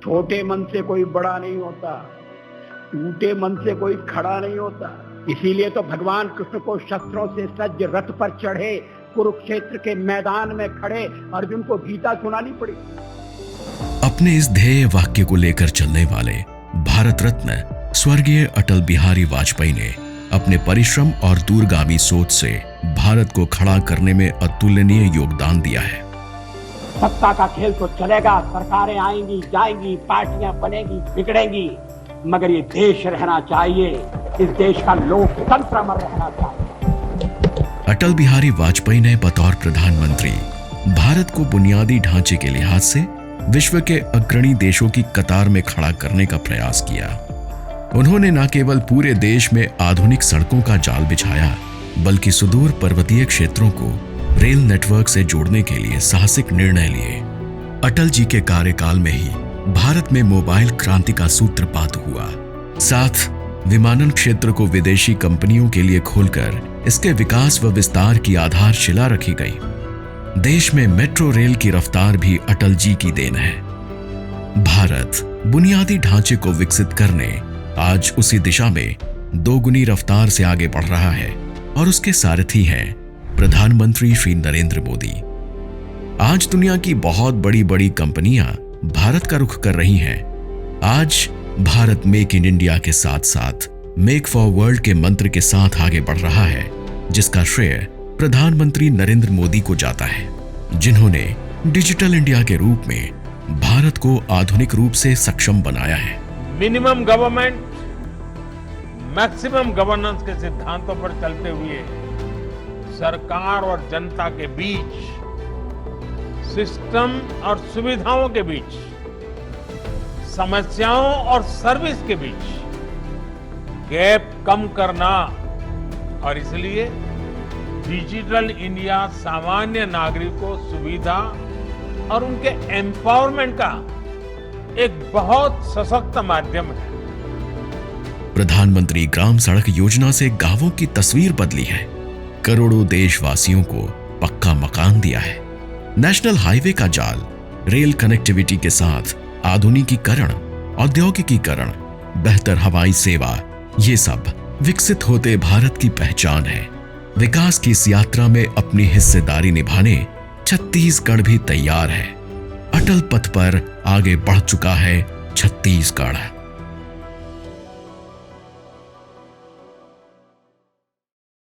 छोटे मन से कोई बड़ा नहीं होता, टूटे मन से कोई खड़ा नहीं होता। इसीलिए तो भगवान कृष्ण को शस्त्रों से सज्ज रथ पर चढ़े कुरुक्षेत्र के मैदान में खड़े अर्जुन को गीता सुनानी पड़ी। अपने इस ध्येय वाक्य को लेकर चलने वाले भारत रत्न स्वर्गीय अटल बिहारी वाजपेयी ने अपने परिश्रम और दूरगामी सोच से भारत को खड़ा करने में अतुलनीय योगदान दिया है। सत्ता का खेल तो चलेगा, सरकारें आएंगी जाएंगी, पार्टियां बनेगी बिगड़ेंगी, मगर ये देश रहना चाहिए, इस देश का लोकतंत्र अमर रहना चाहिए। अटल बिहारी वाजपेयी ने बतौर प्रधानमंत्री भारत को बुनियादी ढांचे के लिहाज से विश्व के अग्रणी देशों की कतार में खड़ा करने का प्रयास किया। उन्होंने न केवल पूरे देश में आधुनिक सड़कों का जाल बिछाया, बल्कि सुदूर पर्वतीय क्षेत्रों को रेल नेटवर्क से जोड़ने के लिए साहसिक निर्णय लिए। अटल जी के कार्यकाल में ही भारत में मोबाइल क्रांति का सूत्रपात हुआ। साथ विमानन क्षेत्र को विदेशी कंपनियों के लिए खोलकर इसके विकास व विस्तार की आधारशिला रखी गई। देश में मेट्रो रेल की रफ्तार भी अटल जी की देन है। भारत बुनियादी ढांचे को विकसित करने आज उसी दिशा में दोगुनी रफ्तार से आगे बढ़ रहा है और उसके सारथी हैं प्रधानमंत्री श्री नरेंद्र मोदी। आज दुनिया की बहुत बड़ी बड़ी कंपनियां भारत का रुख कर रही हैं। आज भारत मेक इन इंडिया के साथ साथ मेक फॉर वर्ल्ड के मंत्र के साथ आगे बढ़ रहा है, जिसका श्रेय प्रधानमंत्री नरेंद्र मोदी को जाता है, जिन्होंने डिजिटल इंडिया के रूप में भारत को आधुनिक रूप से सक्षम बनाया है। मिनिमम गवर्नमेंट मैक्सिमम गवर्नेंस के सिद्धांतों पर चलते हुए सरकार और जनता के बीच, सिस्टम और सुविधाओं के बीच, समस्याओं और सर्विस के बीच गैप कम करना, और इसलिए डिजिटल इंडिया सामान्य नागरिकों को सुविधा और उनके एम्पावरमेंट का एक बहुत सशक्त माध्यम है। प्रधानमंत्री ग्राम सड़क योजना से गांवों की तस्वीर बदली है, करोड़ों देशवासियों को पक्का मकान दिया है। नेशनल हाईवे का जाल, रेल कनेक्टिविटी के साथ आधुनिकीकरण, औद्योगिकीकरण, बेहतर हवाई सेवा, ये सब विकसित होते भारत की पहचान है। विकास की इस यात्रा में अपनी हिस्सेदारी निभाने छत्तीसगढ़ भी तैयार है। अटल पथ पर आगे बढ़ चुका है छत्तीसगढ़।